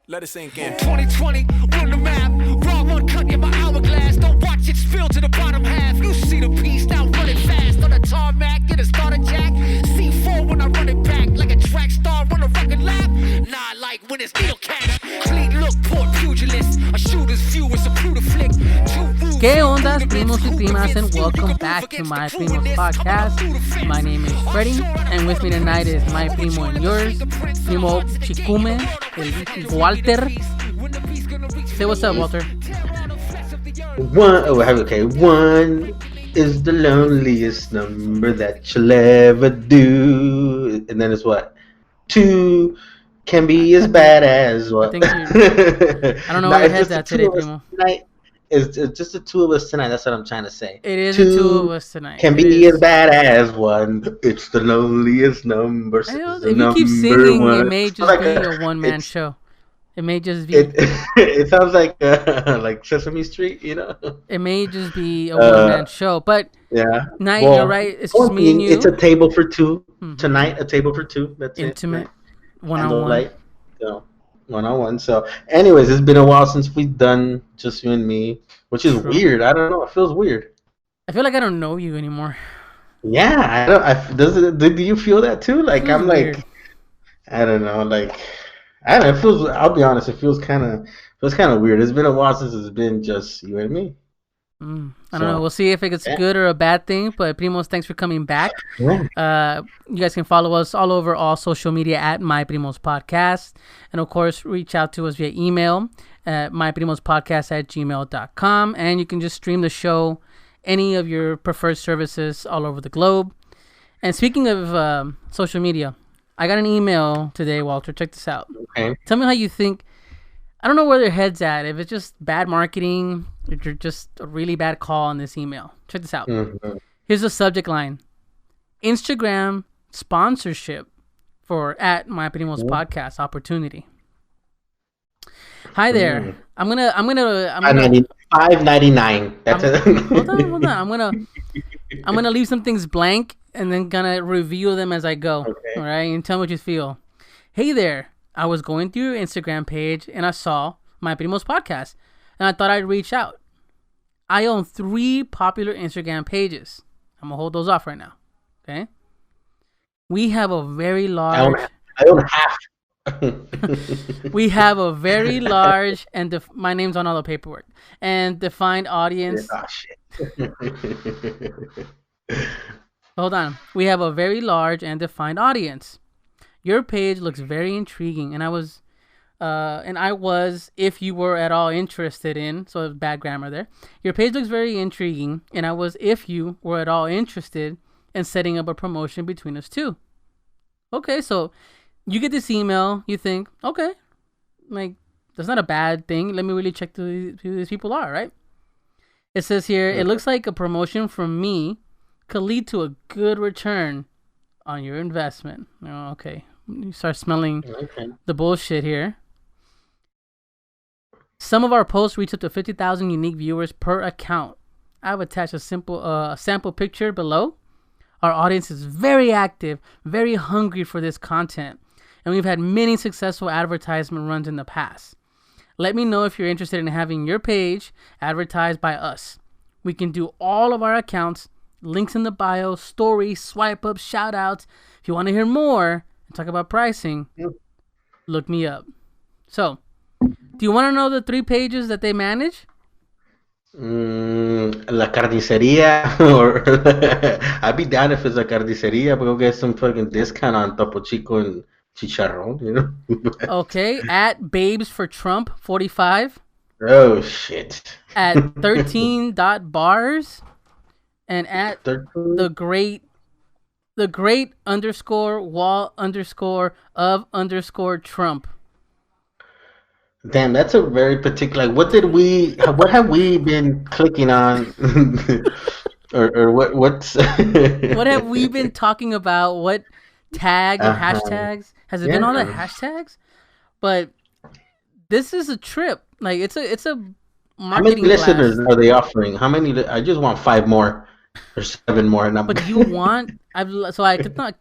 Let it sink in. 2020, run the map. Raw one cut in my hourglass. Don't watch it spill to the bottom half. You see the piece now running fast on the tarmac. Get a starter jack. C4 when I run it back. Like a track star on a record lap. Nah, like when it's needle catch. Clean look, poor pugilist. A shooter's view is a brutal flick. ¿Qué ondas, primos y primas, and welcome back to my Primos podcast. My name is Freddie, and with me tonight is my primo and yours, Primo Chicume, el Walter. Say what's up, Walter. One is the loneliest number that you'll ever do. And then it's what? 2 can be as bad as what? I don't know where your head's at today, Primo. It's just the two of us tonight. That's what I'm trying to say. It is the two of us tonight. Can be as bad as 1. It's the loneliest number. If you keep singing, it may just be a one-man show. It may just be. It sounds like Sesame Street, you know. It may just be a one-man show, but yeah. Night, you're right. It's just me and you. It's a table for 2 tonight. A table for 2. That's intimate, one-on-one. One-on-one. So, anyways, it's been a while since we've done just you and me, which is weird. I don't know. It feels weird. I feel like I don't know you anymore. Yeah, do you feel that too? Like I'm weird. Like, I don't know. Like, I don't know. It feels. I'll be honest. It feels kind of weird. It's been a while since it's been just you and me. I don't know. We'll see if it's good or a bad thing. But Primos, thanks for coming back. Yeah. You guys can follow us all over all social media at My Primos Podcast. And of course, reach out to us via email at myprimospodcast@gmail.com. And you can just stream the show any of your preferred services all over the globe. And speaking of social media, I got an email today, Walter. Check this out. Okay. Tell me how you think. I don't know where their head's at. If it's just bad marketing, if you're just a really bad call on this email. Check this out. Here's the subject line: Instagram sponsorship for at My Primos Podcast opportunity. Hi there. I'm gonna $5.99. That's it. Hold on. I'm gonna leave some things blank and then gonna review them as I go. Okay. All right, and tell me what you feel. Hey there. I was going through your Instagram page and I saw My Primos Podcast, and I thought I'd reach out. I own 3 popular Instagram pages. I'm gonna hold those off right now. Okay. We have a very large. I own half. We have a very large and my name's on all the paperwork and defined audience. Oh shit. Hold on. We have a very large and defined audience. Your page looks very intriguing, and I was, if you were at all interested in, so bad grammar there. Your page looks very intriguing, and I was, if you were at all interested in setting up a promotion between us two. Okay, so you get this email, you think, okay, like, that's not a bad thing. Let me really check who these people are, right? It says here, it looks like a promotion from me could lead to a good return on your investment. Oh, okay. You start smelling the bullshit here. Some of our posts reach up to 50,000 unique viewers per account. I've attached a sample picture below. Our audience is very active, very hungry for this content, and we've had many successful advertisement runs in the past. Let me know if you're interested in having your page advertised by us. We can do all of our accounts, links in the bio, stories, swipe up, shout outs. If you want to hear more and talk about pricing, look me up. So, do you want to know the 3 pages that they manage? La carnicería, or I'd be down if it's a carnicería, but go get some fucking discount on Topo Chico and chicharrón, you know? Okay, at Babes for Trump 45. Oh shit. At 13.bars. And at the great _wall_of_Trump. Damn, that's a very particular. What have we been clicking on, or what's? What have we been talking about? What tags or hashtags? Has it been all the hashtags? But this is a trip. Like it's a marketing. How many listeners are they offering? How many? I just want 5 more. Or 7 more. But you want? I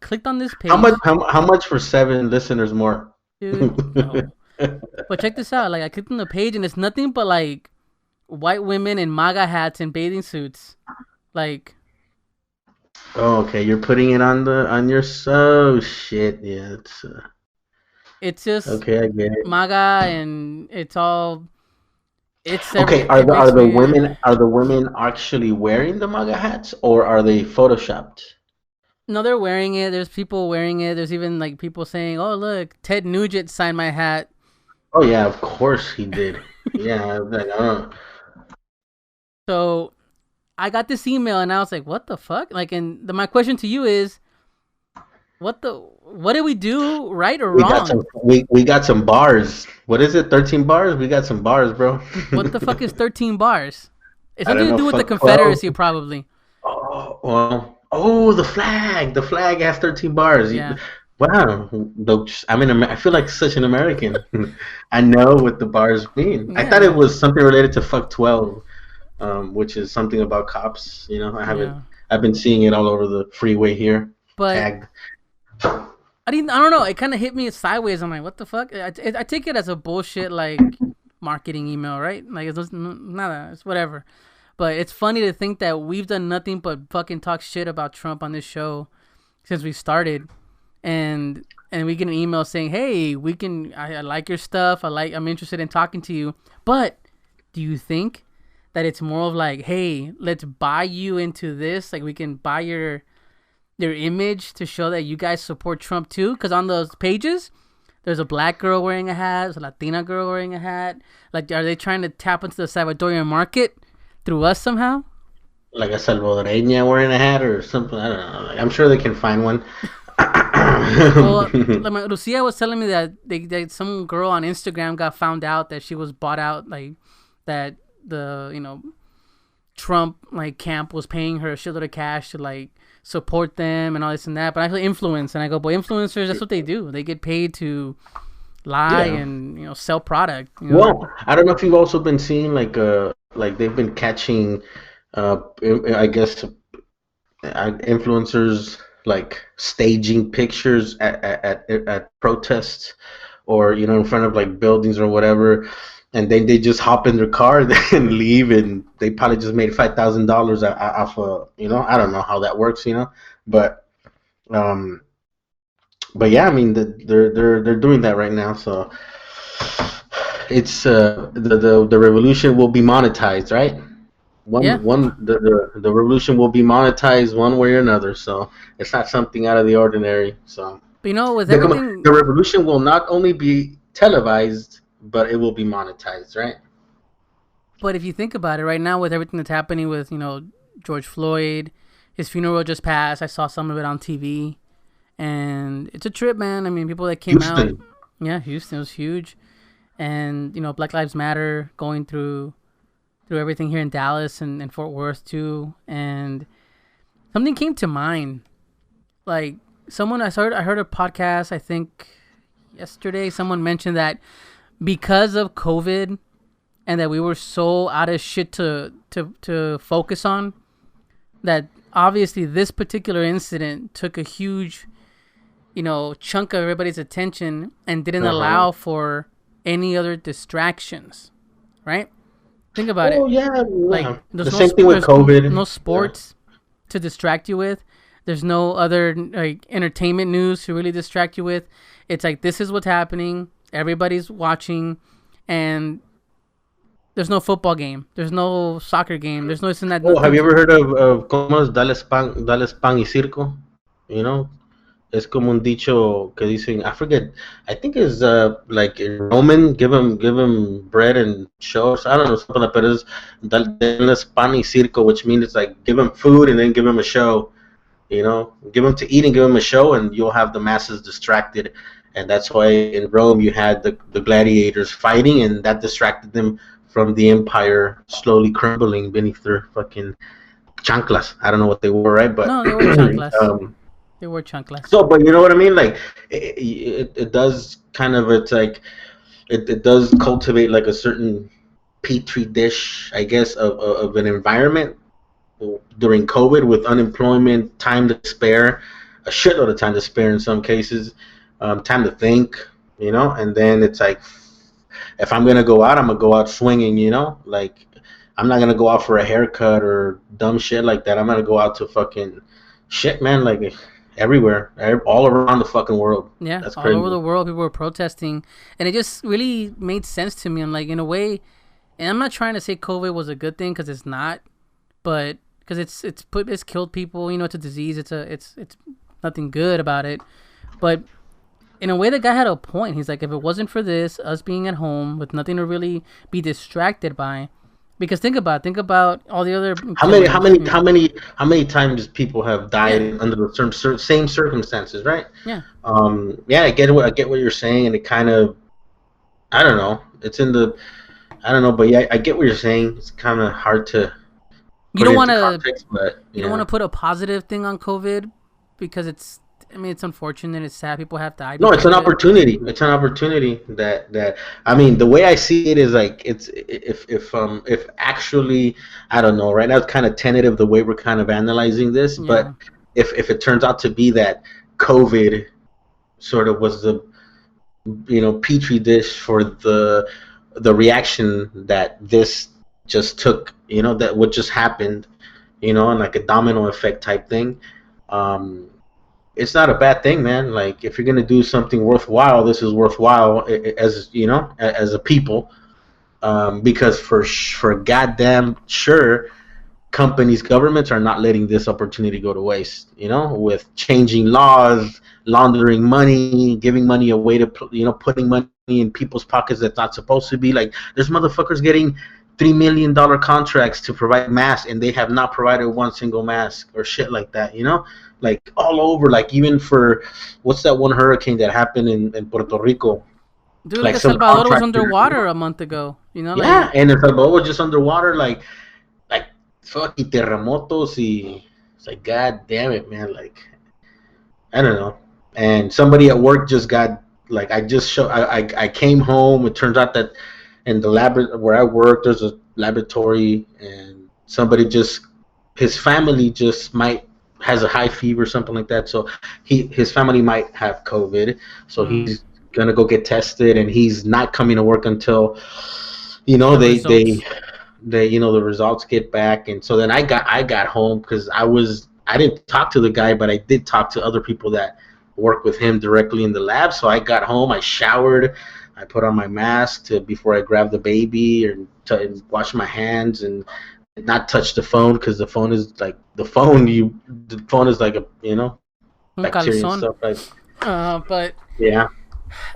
clicked on this page. How much for 7 listeners more? Dude, no. But check this out. Like I clicked on the page and it's nothing but like white women in MAGA hats and bathing suits. Like Oh, okay, you're putting it on the on your oh shit, yeah. it's just Okay, I get it. MAGA and it's all Okay, it makes me are the women actually wearing the MAGA hats or are they photoshopped? no, they're wearing it. There's people wearing it. There's even like people saying, "Oh, look, Ted Nugent signed my hat." Oh yeah, of course he did. Yeah, like, So I got this email and I was like, "What the fuck?" Like, and my question to you is, what did we do right or wrong? we got some bars. What is it? 13 bars? We got some bars, bro. What the fuck is 13 bars? It's I something don't to know, do with the fuck 12. Confederacy, probably. Oh, well. Oh, the flag. The flag has 13 bars. Yeah, Wow. I feel like such an American. I know what the bars mean. I thought it yeah, was something related to fuck 12, which is something about cops. yeah. I've been seeing it all over the freeway here, But tagged. I didn't. I don't know. It kind of hit me sideways. I'm like, what the fuck? I take it as a bullshit like marketing email, right? Like it's nada. It's whatever. But it's funny to think that we've done nothing but fucking talk shit about Trump on this show since we started, and we get an email saying, "Hey, we can. I like your stuff. I'm interested in talking to you." But do you think that it's more of like, "Hey, let's buy you into this. Like we can buy your image to show that you guys support Trump too?" Because on those pages, there's a black girl wearing a hat, there's a Latina girl wearing a hat. Like, are they trying to tap into the Salvadorian market through us somehow? Like a Salvadoreña wearing a hat or something. I don't know. Like, I'm sure they can find one. Well, like Lucia was telling me that some girl on Instagram got found out that she was bought out, like that the Trump like camp was paying her a shitload of cash to like support them and all this and that. But I feel influence, and I go, boy, influencers, that's what they do. They get paid to lie Yeah. and sell product. Well, I don't know if you've also been seeing like they've been catching I guess influencers like staging pictures at protests or in front of like buildings or whatever, and then they just hop in their car and leave, and they probably just made $5,000 off of I don't know how that works, but um but yeah, I mean they're doing that right now, so it's the revolution will be monetized, right? Yeah, The revolution will be monetized one way or another, so it's not something out of the ordinary. So but with the everything, the revolution will not only be televised, but it will be monetized, right? but if you think about it, right now with everything that's happening with George Floyd, his funeral just passed. I saw some of it on TV, and it's a trip, man. I mean, people that came out, Houston. yeah, Houston was huge, and Black Lives Matter going through everything here in Dallas and Fort Worth too, and something came to mind. Like I heard a podcast, I think yesterday, someone mentioned that because of COVID and that we were so out of shit to focus on, that obviously this particular incident took a huge chunk of everybody's attention and didn't Uh-huh. allow for any other distractions, right? Think about it. Oh yeah, Like yeah. The same thing with there's no COVID. Yeah. sports to distract you with. There's no other like entertainment news to really distract you with. It's like this is what's happening. Everybody's watching, and there's no football game. There's no soccer game. There's no this and that. Oh, have Nothing. you ever heard of como es Dales pan y circo? You know, es como un dicho que dicen, I forget, I think it's like in Roman, give him bread and shows. I don't know, something like that. It's Dales pan y circo, which means it's like give him food and then give him a show. Give him to eat and give him a show, and you'll have the masses distracted. And that's why in Rome you had the gladiators fighting, and that distracted them from the empire slowly crumbling beneath their fucking chanclas. I don't know what they were, right? But No, they were chanclas. um, They were chanclas. so, but you know what I mean? Like, it does kind of, it's like, it does cultivate like a certain petri dish, I guess, of an environment during COVID with unemployment, time to spare, a shitload of time to spare in some cases, time to think, and then it's like if I'm gonna go out, I'm gonna go out swinging. Like I'm not gonna go out for a haircut or dumb shit like that. I'm gonna go out to fucking shit, man. Like everywhere, all around the fucking world. Yeah, That's all crazy. over the world, people were protesting, and it just really made sense to me. I'm like, in a way, and I'm not trying to say COVID was a good thing because it's not, but because it's killed people. It's a disease. It's nothing good about it, but in a way, the guy had a point. He's like, if it wasn't for this, us being at home with nothing to really be distracted by, because think about all the other How many times people have died Yeah. under the same circumstances, right? Yeah. Yeah, I get what you're saying, and it kind of, I don't know. I don't know, but yeah, I get what you're saying. It's kind of hard to You put don't it want into to context, but you don't want to put a positive thing on COVID because it's unfortunate. It's sad. People have died. No, it's because an of it. opportunity. It's an opportunity that I mean, the way I see it is like it's if actually, I don't know. Right now, it's kind of tentative the way we're kind of analyzing this, Yeah. but if it turns out to be that COVID sort of was the petri dish for the reaction that this just took, that what just happened, and like a domino effect type thing. It's not a bad thing, man. Like if you're gonna do something worthwhile, this is worthwhile as as a people, because for goddamn sure, companies, governments are not letting this opportunity go to waste. With changing laws, laundering money, giving money away to putting money in people's pockets that's not supposed to be. Like there's motherfuckers getting $3 million contracts to provide masks, and they have not provided one single mask or shit like that. Like all over. Like even for what's that one hurricane that happened in Puerto Rico? Dude, look Like at some Salvador was contractor. underwater a month ago. Yeah, and El Salvador was just underwater, like fucking terremotos. It's like, god damn it, man. Like I don't know. And somebody at work just got like I came home. It turns out that in the lab where I work, there's a laboratory, and somebody just his family just might has a high fever or something like that. So his family might have COVID. So he's gonna go get tested, and he's not coming to work until The they results. the results get back. And so then I got home because I didn't talk to the guy, but I did talk to other people that work with him directly in the lab. So I got home, I showered, I put on my mask before I grabbed the baby, and wash my hands and not touch the phone, because the phone is like the phone is like a Un bacteria and calzón. stuff like. But Yeah.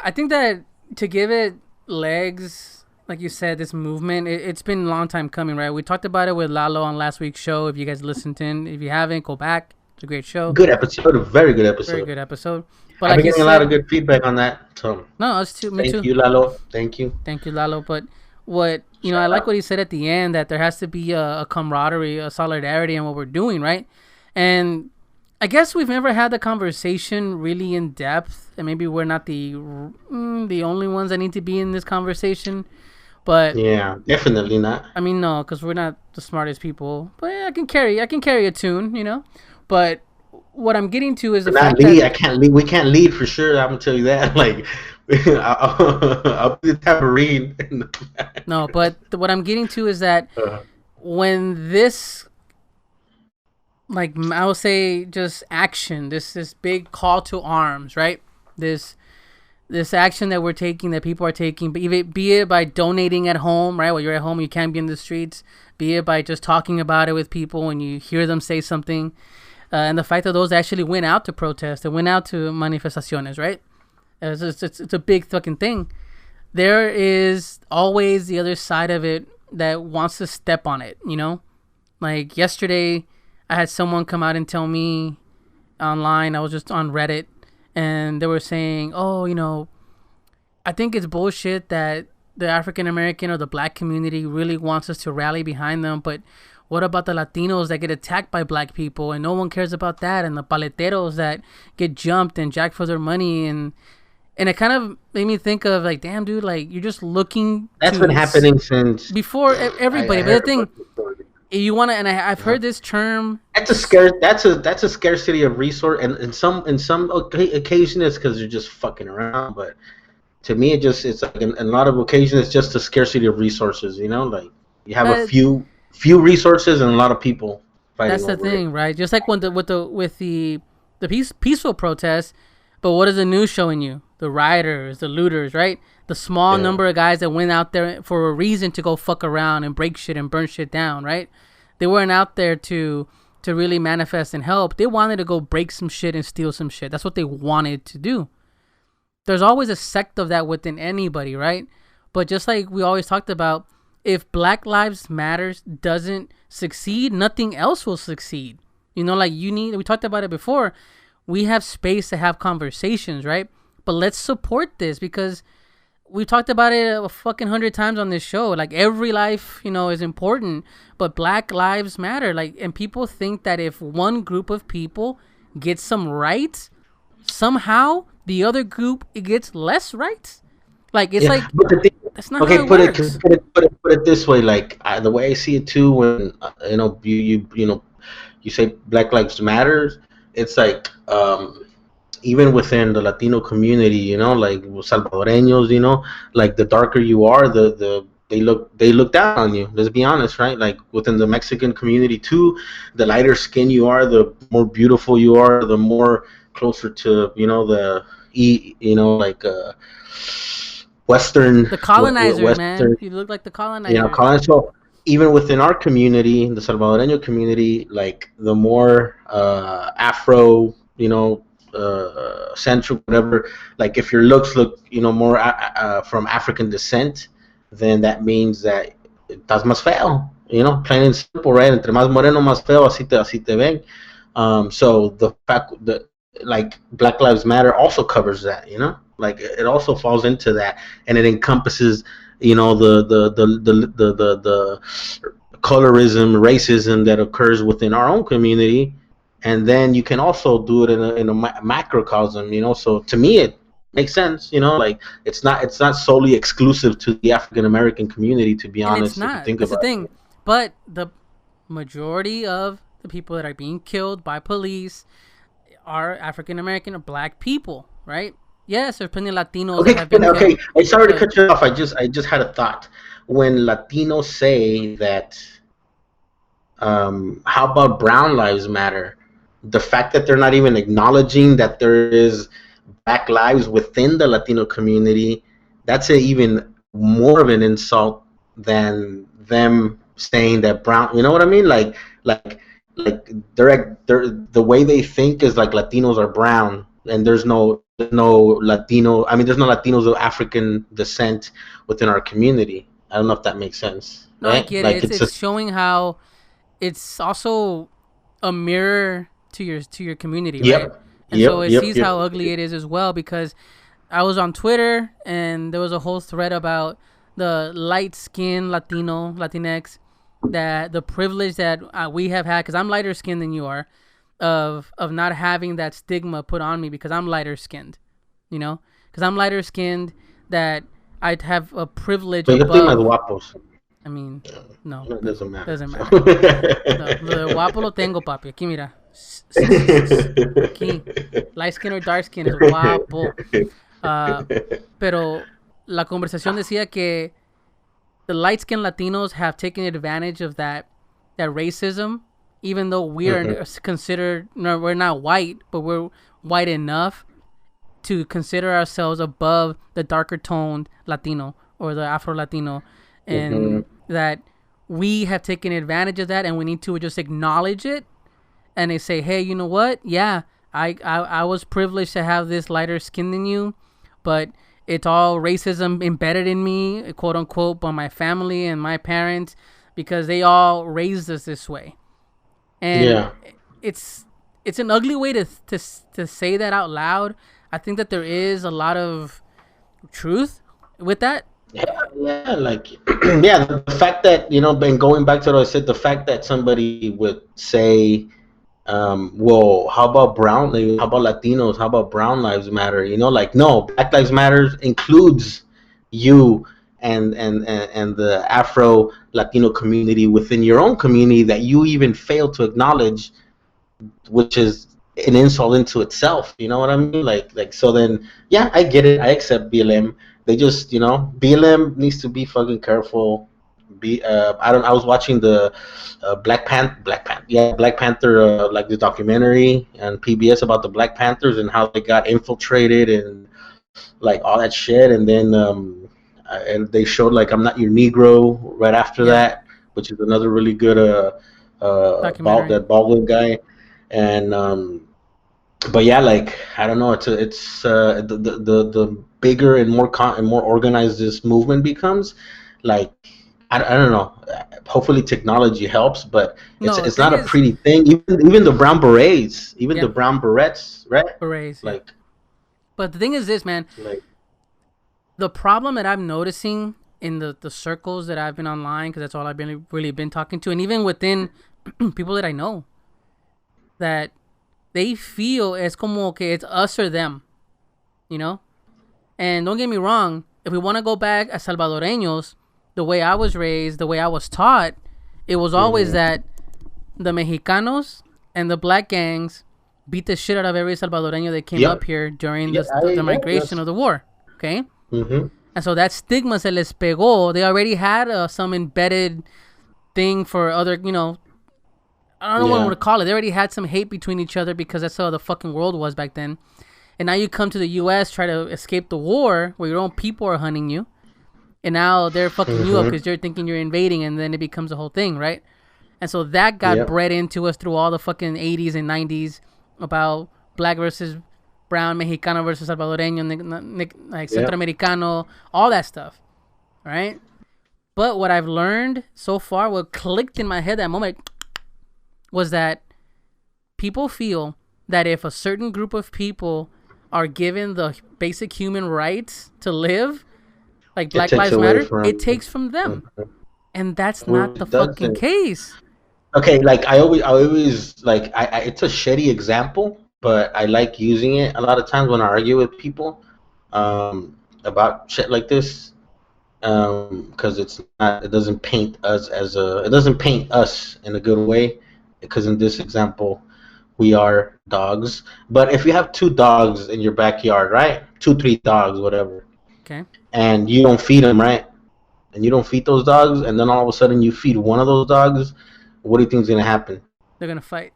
I think that to give it legs, like you said, this movement, it's been a long time coming, right? We talked about it with Lalo on last week's show. If you guys listened in, if you haven't, go back. It's a great show. Good episode, a very good episode. Very good episode. But I've like been you getting a lot of good feedback on that. So no, us too. Me thank too. you, Lalo. Thank you. Thank you, Lalo. But what I like what he said at the end, that there has to be a camaraderie, a solidarity in what we're doing, right? And I guess we've never had the conversation really in depth, and maybe we're not the only ones that need to be in this conversation. But Yeah, definitely not. I mean, no, because we're not the smartest people. But yeah, I can carry a tune. But what I'm getting to is the Not fact lead. that I can't lead. We can't lead for sure. I'm gonna tell you that. Like, I'll be the tambourine. no, but what I'm getting to is that Uh, when this, like, I would say, just action, this big call to arms, right? This action that we're taking, that people are taking, be it by donating at home, right? While you're at home, you can't be in the streets. Be it by just talking about it with people when you hear them say something. And the fact that those actually went out to protest and went out to manifestaciones, right? It's a big fucking thing. There is always the other side of it that wants to step on it, Like yesterday, I had someone come out and tell me online, I was just on Reddit, and they were saying, oh, I think it's bullshit that the African American or the black community really wants us to rally behind them, but what about the Latinos that get attacked by black people and no one cares about that, and the paleteros that get jumped and jacked for their money, and it kind of made me think of like, damn, dude, like you're just looking. that's been happening since before everybody. I But the heard thing, about this story. you want to, and I've heard this term. That's a scarcity of resource, and in some occasion it's because you're just fucking around, but to me, it's like in a lot of occasions, it's just a scarcity of resources. You know, like you have a That, few resources and a lot of people fighting that's the over it. thing, right? Just like when with the peaceful protests, but what is the news showing you? The rioters, the looters, right? The small Yeah. number of guys that went out there for a reason to go fuck around and break shit and burn shit down, right? They weren't out there to really manifest and help. They wanted to go break some shit and steal some shit. That's what they wanted to do. There's always a sect of that within anybody, right? But just like we always talked about, if Black Lives Matters doesn't succeed, nothing else will succeed. You know, like we talked about it before. We have space to have conversations, right? But let's support this because we talked about it a fucking 100 times on this show. Like every life, is important, but Black Lives Matter. Like, and people think that if one group of people gets some rights, somehow the other group it gets less rights. Like it's like But the thing, that's not okay, how it put works. it this way. Like the way I see it too, when you say Black Lives Matters, it's like even within the Latino community, like Salvadoreños, like the darker you are, they look down on you. Let's be honest, right? Like within the Mexican community too, the lighter skin you are, the more beautiful you are, the more closer to Western, The colonizer, man. Western, You look like the colonizer. Colin. So even within our community, the Salvadoreño community, like the more Afro, central, whatever. Like if your looks look, more from African descent, then that means that estás más feo. Plain and simple, right? Entre más moreno, más feo, así te ven. So the fact that like Black Lives Matter also covers that, like it also falls into that, and it encompasses, the colorism, racism that occurs within our own community, and then you can also do it in a macrocosm, So to me, it makes sense, like it's not solely exclusive to the African American community, to be And honest. it's not. If you think That's the about thing. it. But the majority of the people that are being killed by police are African American or Black people, right? Yes, there's plenty of Latinos that have been Okay. killed. I'm sorry to but- cut you off. I just had a thought. When Latinos say that, how about Brown Lives Matter? The fact that they're not even acknowledging that there is Black lives within the Latino community, that's even more of an insult than them saying that brown. You know what I mean? Like they're the way they think is like Latinos are brown, and there's no Latino. I mean, there's no Latinos of African descent within our community. I don't know if that makes sense. No, Right? I get Like it. It's showing how it's also a mirror to your community, Yep. right? And so it Yep. sees Yep. how ugly it is as well, because I was on Twitter and there was a whole thread about the light skinned Latinx, that the privilege that we have had, because I'm lighter skinned than you are, of not having that stigma put on me because I'm lighter skinned, because I'm lighter skinned, that I'd have a privilege Pero yo estoy más above. guapos. I mean, no, It doesn't matter. doesn't so. matter. No, lo de guapo lo tengo, papi. Aquí, mira. Aquí. Light skin or dark skin es guapo. Pero la conversación decía que the light skinned Latinos have taken advantage of that racism, even though we are considered, no, we're not white, but we're white enough to consider ourselves above the darker toned Latino or the Afro Latino, and that we have taken advantage of that, and we need to just acknowledge it. And they say, hey, you know what? Yeah, I was privileged to have this lighter skin than you, but it's all racism embedded in me, quote unquote, by my family and my parents, because they all raised us this way. And it's an ugly way to say that out loud. I think that there is a lot of truth with that. Yeah, like yeah, the fact that and going back to what I said, the fact that somebody would say, well, how about Latinos, how about Brown Lives Matter? Like, no, Black Lives Matter includes you and the Afro Latino community within your own community that you even fail to acknowledge, which is an insult into itself. You know what I mean? Like so then, yeah, I get it. I accept BLM. they just, BLM needs to be fucking careful. I was watching the Black Panther, like the documentary on PBS about the Black Panthers and how they got infiltrated and like all that shit, and then and they showed like I'm Not Your Negro right after that, which is another really good that Baldwin guy, and but yeah, like I don't know, it's the bigger and more organized this movement becomes, like I don't know. Hopefully technology helps, but it's not a pretty thing. Even the brown berets, the brown berets, right? Berets, like. Yeah. But the thing is this, man. Like, the problem that I'm noticing in the circles that I've been online, because that's all I've really been talking to, and even within people that I know, that they feel es como que it's us or them, you know? And don't get me wrong, if we want to go back as Salvadoreños, the way I was raised, the way I was taught, it was always that the Mexicanos and the black gangs beat the shit out of every Salvadoreño that came up here during the migration of the war, okay? Mm-hmm. And so that stigma se les pegó. They already had some embedded thing for other, I don't know what I want to call it. They already had some hate between each other because that's how the fucking world was back then. And now you come to the U.S., try to escape the war where your own people are hunting you. And now they're fucking you up because you're thinking you're invading, and then it becomes a whole thing, right? And so that got bred into us through all the fucking 80s and 90s about black versus brown, Mexicano versus Salvadoreño, like Centroamericano, all that stuff, right? But what I've learned so far, what clicked in my head that moment, was that people feel that if a certain group of people are given the basic human rights to live, like Black Lives Matter, it takes from them. And that's not the fucking case. Okay, like I always like it's a shitty example, but I like using it a lot of times when I argue with people about shit like this, because it doesn't paint us in a good way, because in this example we are dogs. But if you have 2 dogs in your backyard, right, 2-3 dogs, whatever, okay, and you don't feed them, right, and you don't feed those dogs, and then all of a sudden you feed one of those dogs, what do you think is going to happen? They're going to fight.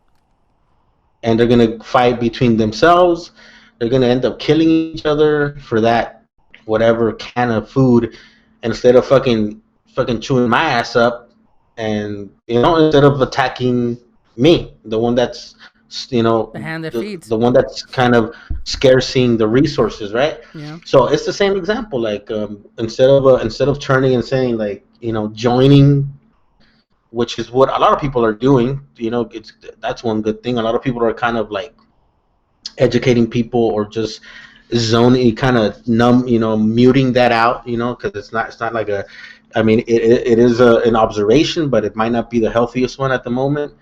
And they're going to fight between themselves. They're going to end up killing each other for that whatever can of food, instead of fucking chewing my ass up, and instead of attacking me, the one that's the hand that feeds, the one that's kind of scarcing the resources, right? Yeah. So it's the same example. Like instead of turning and saying, like, joining, which is what a lot of people are doing. That's one good thing. A lot of people are kind of like educating people, or just zoning, kind of muting that out, because it's not like it is an observation, but it might not be the healthiest one at the moment.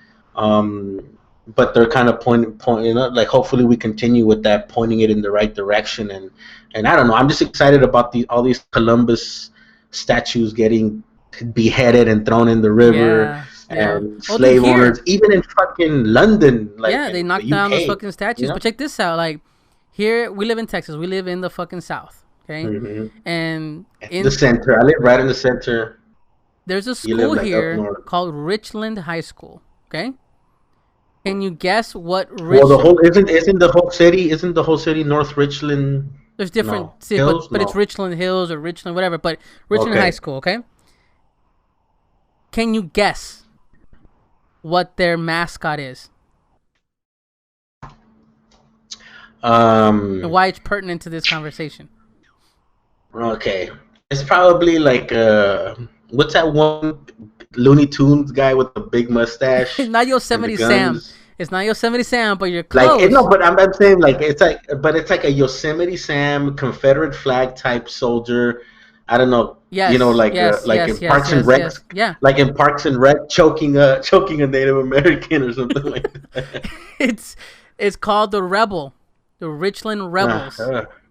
But they're kind of pointing, like, hopefully we continue with that, pointing it in the right direction. And I don't know, I'm just excited about all these Columbus statues getting beheaded and thrown in the river, and slave owners, even in fucking London, like, they knocked down those fucking statues. But check this out, like, here we live in Texas, we live in the fucking South, okay? And in the center, I live right in the center. There's a school here called Richland High School, okay? Can you guess what Well, isn't the whole city North Richland? There's different cities, but it's Richland Hills or Richland whatever, but Richland High School, okay? Can you guess what their mascot is? And why it's pertinent to this conversation? Okay. It's probably like what's that one Looney Tunes guy with the big mustache? It's not Yosemite Sam. It's not Yosemite Sam, but you're close. Like, no, but I'm saying, like, it's like a Yosemite Sam Confederate flag type soldier. I don't know. Yes, in Parks and Rec. Yeah. Like in Parks and Rec, choking a Native American or something like that. It's called the Rebel, the Richland Rebels.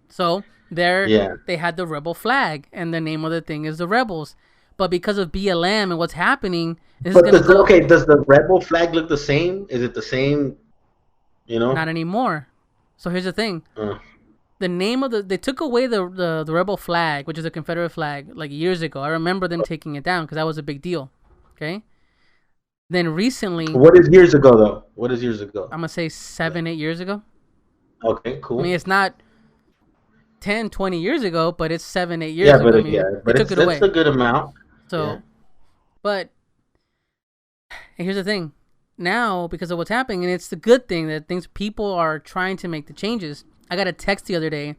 So they had the Rebel flag, and the name of the thing is the Rebels. But because of BLM and what's happening, does the Rebel flag look the same? Is it the same? Not anymore. So here's the thing. the name of they took away the rebel flag, which is a Confederate flag, like years ago. I remember them taking it down because that was a big deal. Okay. Then recently, What is years ago though? What is years ago? I'm gonna say 7-8 years ago. Okay, cool. I mean, it's not 10, 20 years ago, but it's 7-8 years ago. I mean, but they took it away. It's a good amount. So, Yeah. but and here's the thing. Now, because of what's happening, and it's the good thing that people are trying to make the changes. I got a text the other day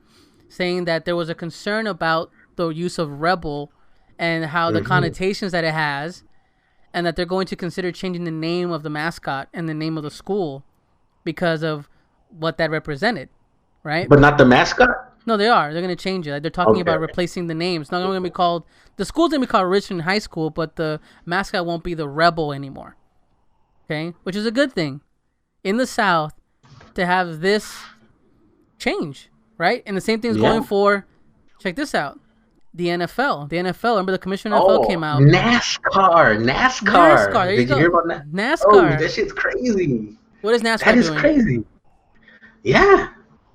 saying that there was a concern about the use of rebel and how the connotations that it has, and that they're going to consider changing the name of the mascot and the name of the school because of what that represented, right? But not the mascot? No, they are. They're going to change it. Like, they're talking about replacing the name. It's not going to be called... The school's going to be called Richmond High School, but the mascot won't be the Rebel anymore. Okay? Which is a good thing. In the South, to have this change, right? And the same thing's going for... Check this out. The NFL. The NFL. Remember the commissioner of the NFL came out? NASCAR. There Did you hear about that? NASCAR. Oh, that shit's crazy. What is NASCAR doing? That is doing? crazy. Yeah.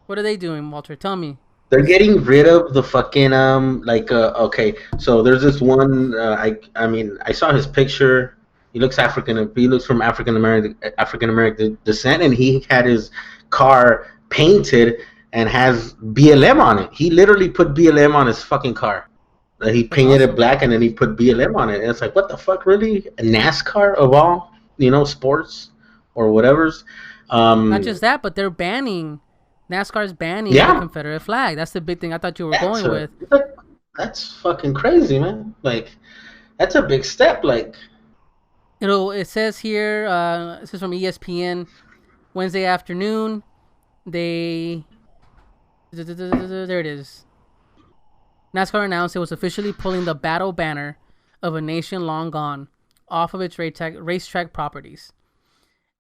What are they doing, Walter? Tell me. They're getting rid of the fucking okay. So there's this one. I mean, I saw his picture. He looks African. He looks from African American descent, and he had his car painted and has BLM on it. He literally put BLM on his fucking car. He painted it black, and then he put BLM on it. And it's like, what the fuck, really? A NASCAR of all, sports or whatever's. Not just that, but they're banning. NASCAR's banning the Confederate flag. That's the big thing I thought you were going with. That's fucking crazy, man. Like, that's a big step. Like, it says here, this is from ESPN, Wednesday afternoon, there it is. NASCAR announced it was officially pulling the battle banner of a nation long gone off of its racetrack properties.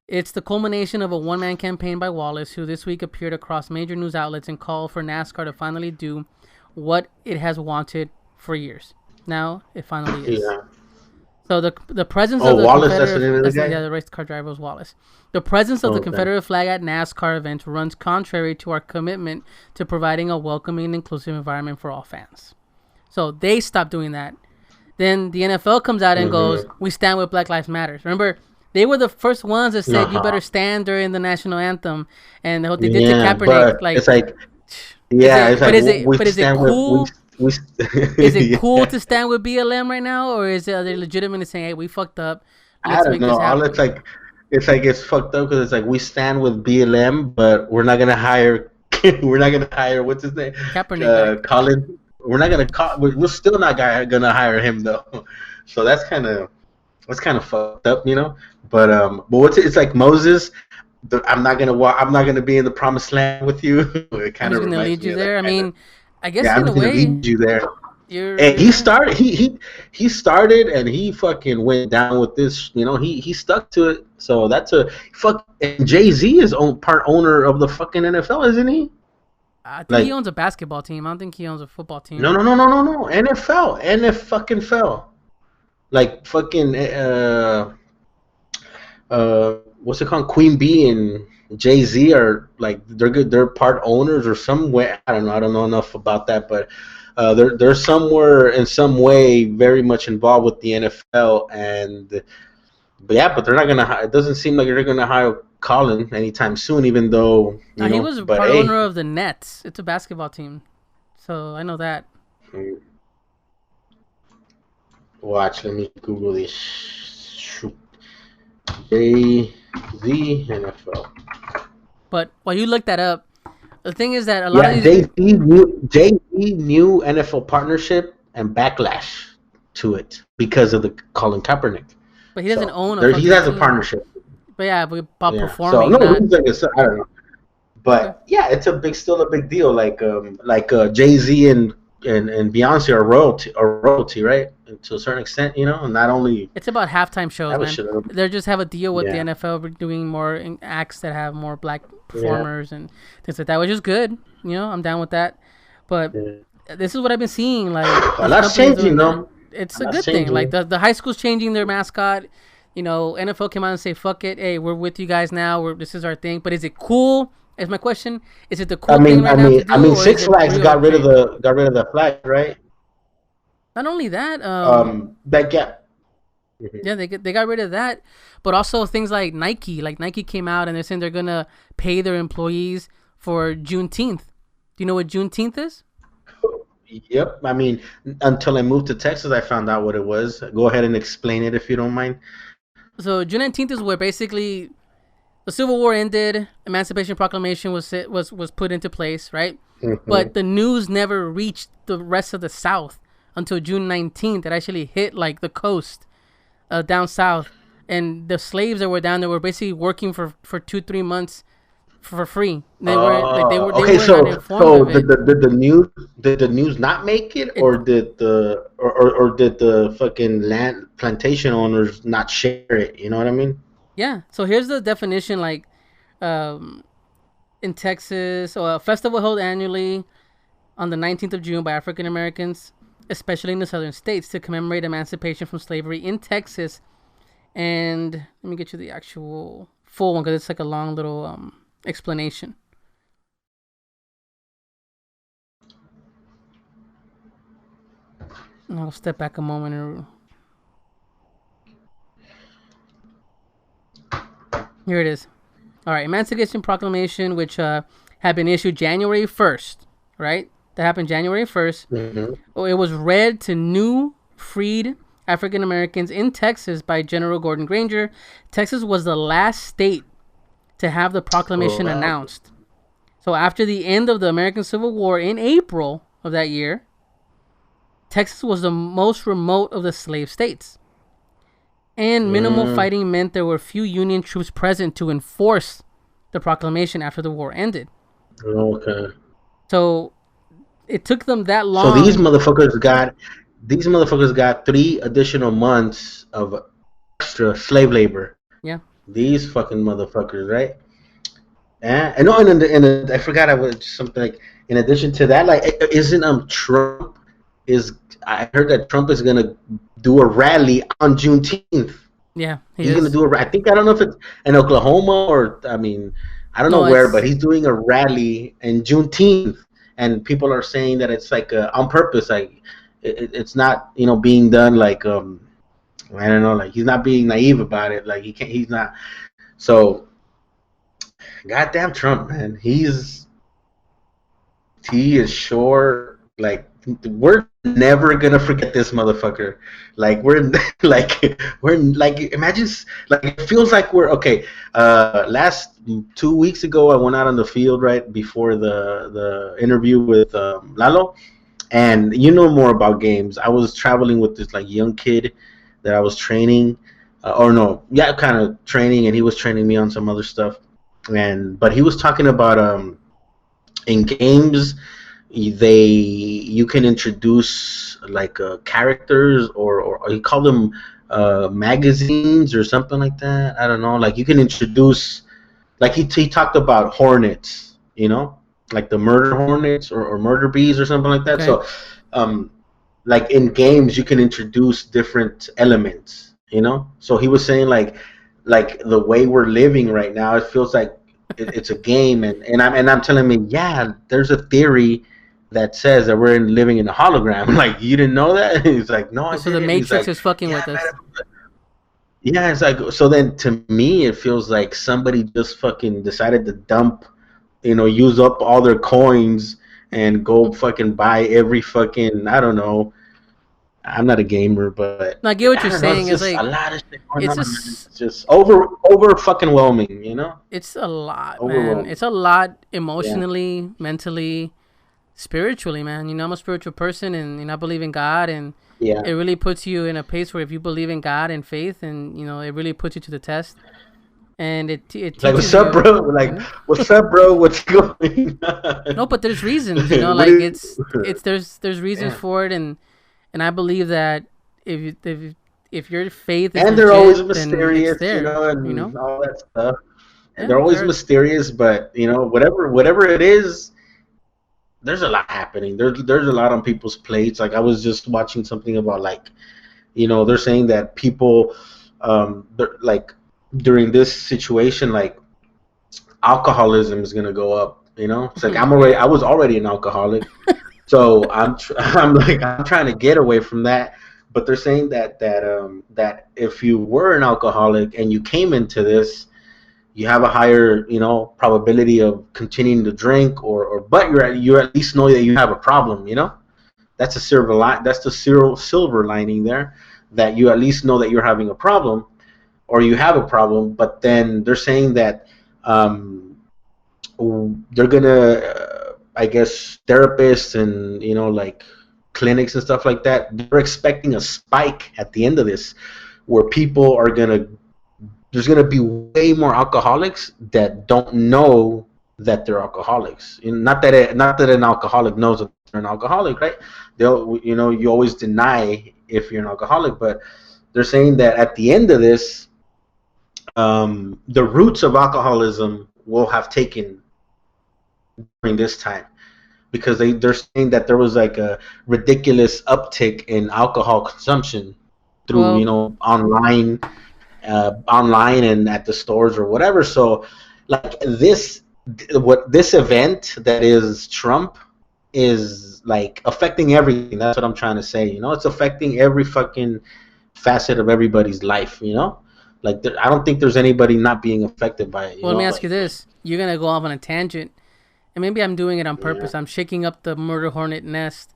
It's the culmination of a one-man campaign by Wallace, who this week appeared across major news outlets and called for NASCAR to finally do what it has wanted for years. Now it finally is. Yeah. So the presence of the Wallace, Confederate, the race car driver was Wallace. The presence of the Confederate flag at NASCAR events runs contrary to our commitment to providing a welcoming and inclusive environment for all fans. So they stopped doing that. Then the NFL comes out and goes, "We stand with Black Lives Matter." Remember? They were the first ones that said you better stand during the national anthem, and they did to Kaepernick. Like, it's like, is it cool? Is it cool to stand with BLM right now, or are they legitimately saying, "Hey, we fucked up"? I don't know. All it's it's fucked up because it's like we stand with BLM, but we're not gonna hire. What's his name? Kaepernick. Colin. We're not gonna call. We're still not gonna hire him though. So that's kind of fucked up, But what's it? It's like Moses. I'm not gonna be in the promised land with you. It kind of gonna lead you there. I mean, I guess I'm in a way, lead you there. And he started. He started, and he fucking went down with this. He stuck to it. So that's a fuck. And Jay-Z is part owner of the fucking NFL, isn't he? I think he owns a basketball team. I don't think he owns a football team. No. NFL. Like fucking what's it called? Queen Bee and Jay-Z are like they're good. They're part owners or some way. I don't know. I don't know enough about that, but they're somewhere in some way very much involved with the NFL. But they're not gonna. It doesn't seem like they're gonna hire Colin anytime soon. Even though he was a part owner of the Nets. It's a basketball team, so I know that. Watch, let me Google this. Jay-Z NFL. But while you look that up, the thing is that a lot of these... Jay-Z new NFL partnership and backlash to it because of the Colin Kaepernick. But he doesn't own he has a partnership. But about performing. So, I don't know. But it's still a big deal. Like Jay-Z and Beyonce are royalty, right? And to a certain extent, and not only... It's about halftime shows, man. They just have a deal with the NFL doing more acts that have more black performers and things like that, which is good. I'm down with that. But this is what I've been seeing. Like, a lot's changing, though. It's a good thing. Like, the high school's changing their mascot. NFL came out and say, fuck it. Hey, we're with you guys now. This is our thing. But is it cool? Is my question? Is it the cool thing right now to do, or is Six it Flags real change? got rid of the flag, right? Not only that, That gap. yeah, they got rid of that, but also things like Nike. Like Nike came out and they're saying they're gonna pay their employees for Juneteenth. Do you know what Juneteenth is? Yep. I mean, until I moved to Texas, I found out what it was. Go ahead and explain it if you don't mind. So Juneteenth is where basically the Civil War ended, Emancipation Proclamation was put into place, right? Mm-hmm. But the news never reached the rest of the South until June 19th. It actually hit like the coast down south, and the slaves that were down there were basically working for 2-3 months for free. They Okay. were not informed of it. Did the news not make it, It or did the fucking land plantation owners not share it? You know what I mean? Yeah. So here's the definition. Like, um, in Texas, so a festival held annually on the 19th of June by African Americans, especially in the southern states, to commemorate emancipation from slavery in Texas. And let me get you the actual full one because it's like a long little explanation. And I'll step back a moment. Here it is. All right, Emancipation Proclamation, which had been issued January 1st, right? That happened January 1st. Mm-hmm. Oh, it was read to new freed African Americans in Texas by General Gordon Granger. Texas was the last state to have the proclamation announced. So after the end of the American Civil War in April of that year, Texas was the most remote of the slave states. And minimal fighting meant there were few Union troops present to enforce the proclamation after the war ended. Okay. So it took them that long. So these motherfuckers got 3 additional months of extra slave labor. Yeah. These fucking motherfuckers, right? Yeah. And no, and I forgot I was something like in addition to that, like isn't Trump is I heard that Trump is gonna do a rally on Juneteenth. Yeah, He's gonna do I don't know if it's in Oklahoma or I don't know where, but he's doing a rally in Juneteenth, and people are saying that it's like on purpose, like it's not being done like I don't know, like he's not being naive about it, like he's not. So, goddamn Trump, man, he is sure like we're never gonna forget this motherfucker. Like we're like imagine like it feels like we're okay. Last 2 weeks ago, I went out on the field right before the interview with Lalo, and you know more about games. I was traveling with this like young kid that I was training, kind of training, and he was training me on some other stuff. But he was talking about in games you can introduce like characters or you call them magazines or something like that. I don't know. Like you can introduce, like he talked about hornets, like the murder hornets or murder bees or something like that. Okay. So, like in games, you can introduce different elements. So he was saying like the way we're living right now, it feels like it's a game, and I'm telling me, yeah, there's a theory that says that we're living in a hologram. Like, you didn't know that? He's like, no, I didn't. So the Matrix is fucking with us. Yeah, it's like, so then to me, it feels like somebody just fucking decided to dump, use up all their coins and go fucking buy every fucking, I don't know. I'm not a gamer, but no, I get what you're saying. It's like a lot of shit going on. It's just over fucking whelming, It's a lot, man. It's a lot emotionally, mentally, spiritually, man. I'm a spiritual person, and I believe in God, and it really puts you in a place where if you believe in God and faith, and it really puts you to the test. And it like, what's up, bro? Like, what's up, bro? What's going on? No, but there's reasons, like there's reasons for it, and I believe that if your faith is and they're always mysterious, and all that stuff. And they're always mysterious, but whatever it is, there's a lot happening. There's a lot on people's plates. Like I was just watching something about like, they're saying that people, like during this situation, like alcoholism is gonna go up. It's like I was already an alcoholic, so I'm trying to get away from that. But they're saying that if you were an alcoholic and you came into this, you have a higher probability of continuing to drink, but you at least know that you have a problem. That's a that's the silver lining there, that you at least know that you're having a problem or you have a problem. But then they're saying that they're gonna I guess therapists and like clinics and stuff like that, they're expecting a spike at the end of this, where people are there's gonna be way more alcoholics that don't know that they're alcoholics. Not that an alcoholic knows that they're an alcoholic, right? They'll you always deny if you're an alcoholic, but they're saying that at the end of this, the roots of alcoholism will have taken during this time, because they're saying that there was like a ridiculous uptick in alcohol consumption through online and at the stores or whatever. So like this event that is Trump is like affecting everything. That's what I'm trying to say. It's affecting every fucking facet of everybody's life. Like I don't think there's anybody not being affected by it. Well, let me ask you this: you're gonna go off on a tangent, and maybe I'm doing it on purpose. Yeah. I'm shaking up the murder hornet nest.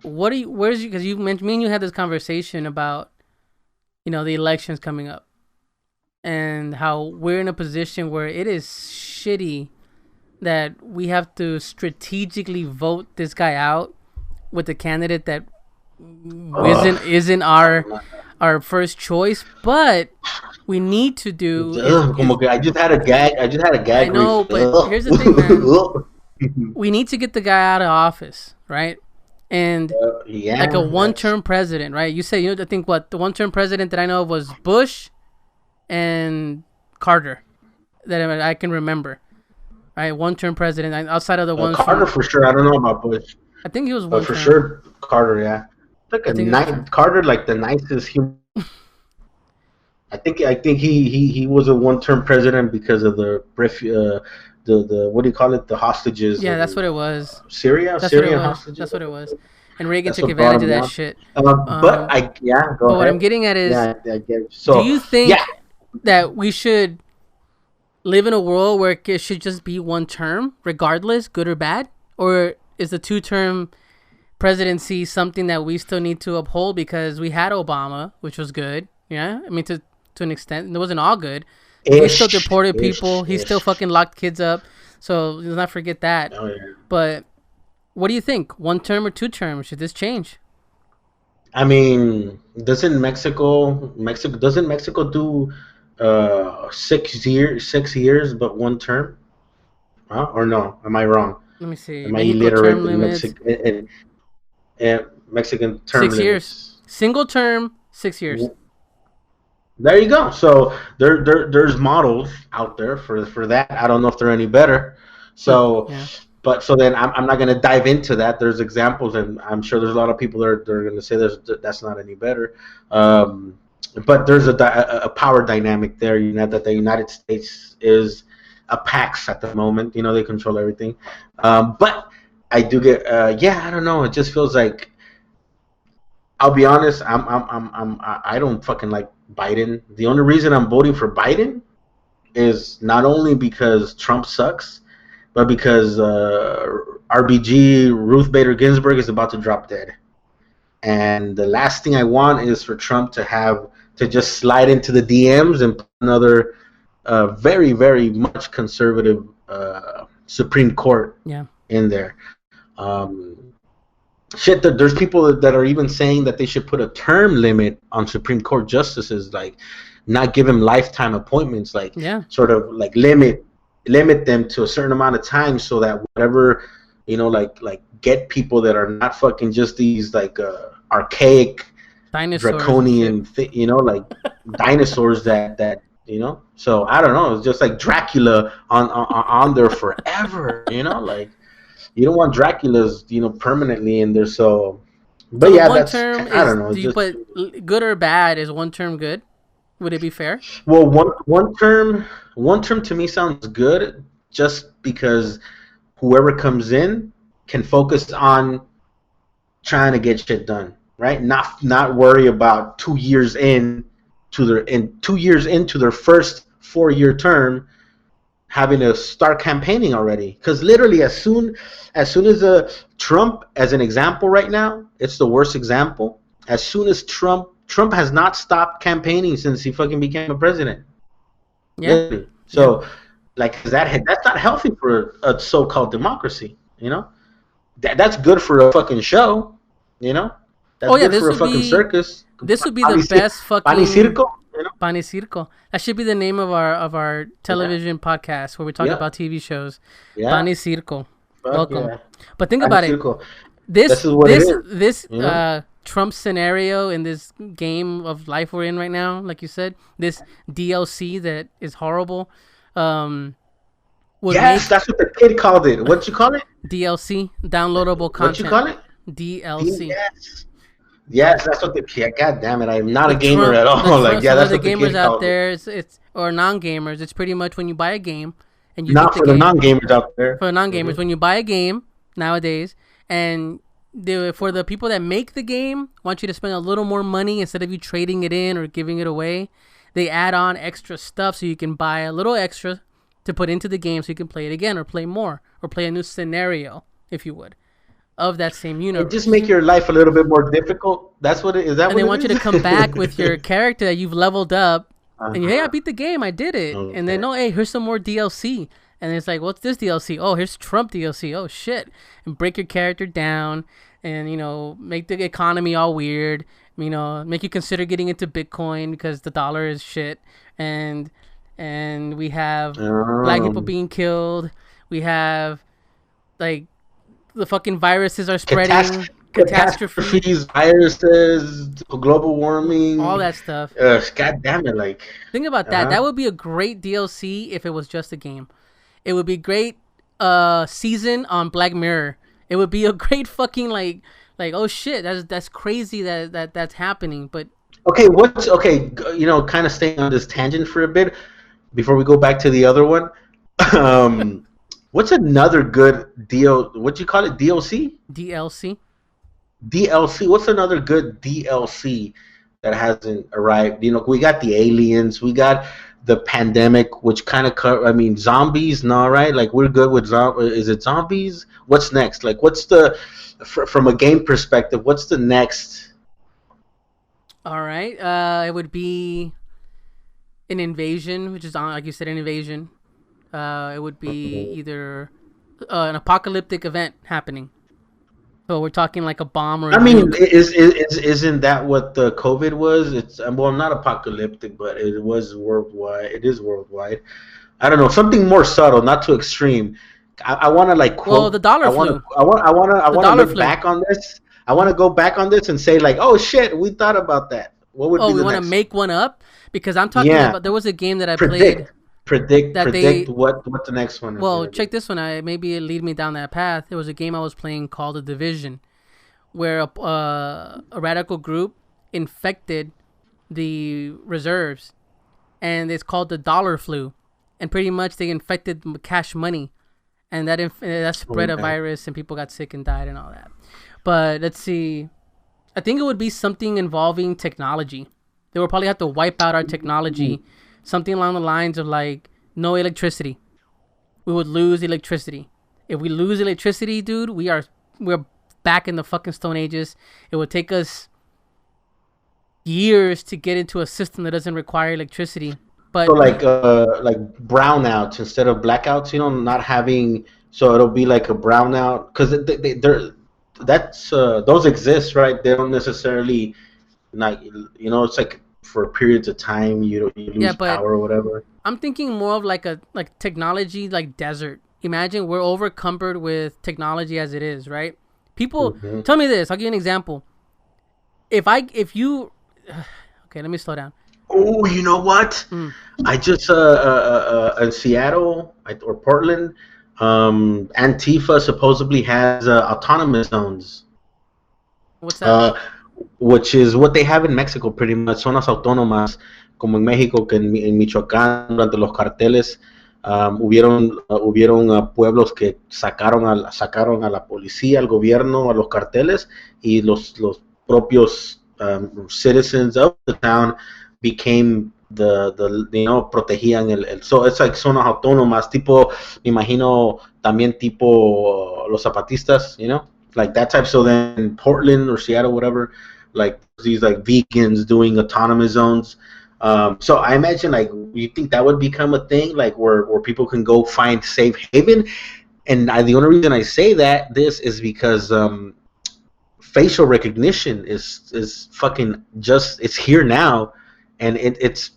Because you mentioned, me and you had this conversation about, the elections coming up, and how we're in a position where it is shitty that we have to strategically vote this guy out with a candidate that isn't our first choice, but we need to do. I just had a gag. I know, but here's the thing, man. We need to get the guy out of office, right? And like a one-term president, right? You say, I think the one-term president that I know of was Bush and Carter, that I can remember, right? One-term president outside of the ones. Carter for sure. I don't know about Bush. I think he was one. But for sure, Carter, yeah. Like Carter, like the nicest human. I think he was a one-term president because of the what do you call it? The hostages. Yeah, that's what it was. Syrian hostages. That's what it was. And Reagan took advantage of that shit. But go ahead. What I'm getting at is, I get it. So, do you think that we should live in a world where it should just be one term, regardless, good or bad? Or is the two-term presidency something that we still need to uphold because we had Obama, which was good? Yeah, I mean, to an extent. It wasn't all good. He still deported people. He still fucking locked kids up. So let's not forget that. Oh, yeah. But what do you think? One term or two term? Should this change? I mean, doesn't Mexico do 6 years but one term? Huh? Or no? Am I wrong? Let me see. Am I illiterate in Mexican term 6 years. Single term, 6 years. There you go. So there's models out there for that. I don't know if they're any better. So, but so then I'm not gonna dive into that. There's examples, and I'm sure there's a lot of people that are gonna say that's not any better. But there's a power dynamic there. That the United States is a pax at the moment. They control everything. But I do get I don't know. It just feels like, I'll be honest, I don't fucking like Biden. The only reason I'm voting for Biden is not only because Trump sucks, but because RBG Ruth Bader Ginsburg is about to drop dead. And the last thing I want is for Trump to just slide into the DMs and put another very, very much conservative Supreme Court in there. There's people that are even saying that they should put a term limit on Supreme Court justices, like not give them lifetime appointments, like sort of like limit them to a certain amount of time, so that whatever, like get people that are not fucking just these like archaic, dinosaurs, draconian, like dinosaurs that. So I don't know. It's just like Dracula on there forever. Like. You don't want Dracula's, permanently in there. So, but so yeah, one that's term I don't know. But good or bad, is one term good? Would it be fair? Well, one term to me sounds good, just because whoever comes in can focus on trying to get shit done, right? Not worry about 2 years into their first 4-year term having to start campaigning already. Because literally, as soon as Trump, as an example, right now, it's the worst example. As soon as Trump has not stopped campaigning since he fucking became a president. Yeah. Literally. So, like, that's not healthy for a so-called democracy. That's good for a fucking show. That's good for a fucking circus. This would be the best fucking Pani Circo. Pani Circo. That should be the name of our television podcast where we talk about TV shows. Yeah. Pani Circo. Fuck Welcome. yeah. But think Pani about Circo. it. This is what it is, Trump scenario in this game of life we're in right now, like you said, this DLC that is horrible. That's what the kid called it. What'd you call it? DLC, downloadable content. What'd you call it? DLC. Yes, that's what the kid. God damn it, I'm not a gamer at all. That's the what the gamers kid out called there, it. it's or non-gamers. It's pretty much when you buy a game and you Not for the non-gamers out there. For the non-gamers, when you buy a game nowadays, and for the people that make the game, want you to spend a little more money instead of you trading it in or giving it away. They add on extra stuff so you can buy a little extra to put into the game so you can play it again or play more or play a new scenario, if you would, of that same universe. Just make your life a little bit more difficult. That's what it is. And they want you to come back with your character that you've leveled up, and hey, I beat the game, I did it, and then hey, here's some more DLC, and it's like, what's this DLC? Oh, here's Trump DLC. Oh shit, and break your character down, and make the economy all weird. Make you consider getting into Bitcoin because the dollar is shit, and we have black people being killed. We have like the fucking viruses are spreading. Catastrophes, viruses, global warming, all that stuff. God damn it! Think about that. That would be a great DLC if it was just a game. It would be great season on Black Mirror. It would be a great fucking like oh shit, that's crazy that's happening. But okay, kind of staying on this tangent for a bit before we go back to the other one. What's another good deal? What you call it? DLC? DLC. What's another good DLC that hasn't arrived? We got the aliens. We got the pandemic, which kind of zombies. No, right? Like, we're good with is it zombies? What's next? Like, what's from a game perspective? What's the next? All right. It would be an invasion, which is like you said, an invasion. It would be either an apocalyptic event happening. So we're talking like a bomb or a nuke. Isn't that what the COVID was? It's not apocalyptic, but it was worldwide. It is worldwide. I don't know, something more subtle, not too extreme. I want to quote. Well, the dollar flu. I want to look back on this. I want to go back on this and say oh shit, we thought about that. What would be the next? Oh, we want to make one up because I'm talking about. There was a game that I played. Predict what the next one is. Well, check this one out. Maybe it lead me down that path. There was a game I was playing called The Division, where a radical group infected the reserves, and it's called the dollar flu, and pretty much they infected cash money, and that spread a virus, and people got sick and died and all that. But let's see, I think it would be something involving technology. They would probably have to wipe out our technology. Something along the lines of no electricity. We would lose electricity. If we lose electricity, dude, we're back in the fucking Stone Ages. It would take us years to get into a system that doesn't require electricity. But so like brownouts instead of blackouts, not having. So it'll be like a brownout because those exist, right? They don't necessarily it's like for periods of time you lose power or whatever. I'm thinking more of like technology, like desert. Imagine we're overcumbered with technology as it is, right? People tell me this. I'll give you an example. If you okay, let me slow down. Oh, you know what? I just in Seattle or Portland, Antifa supposedly has autonomous zones. What's that? which is what they have in Mexico pretty much, zonas autónomas, como en México, que en Michoacán, durante los carteles, hubieron pueblos que sacaron a la policía, al gobierno, a los carteles, y los propios citizens of the town became protegían so it's like zonas autónomas, tipo, me imagino, también tipo los zapatistas, like that type. So then in Portland or Seattle, whatever, like these like vegans doing autonomous zones. So I imagine, like, you think that would become a thing, like where people can go find safe haven? And the only reason I say this is because facial recognition is fucking it's here now, and it's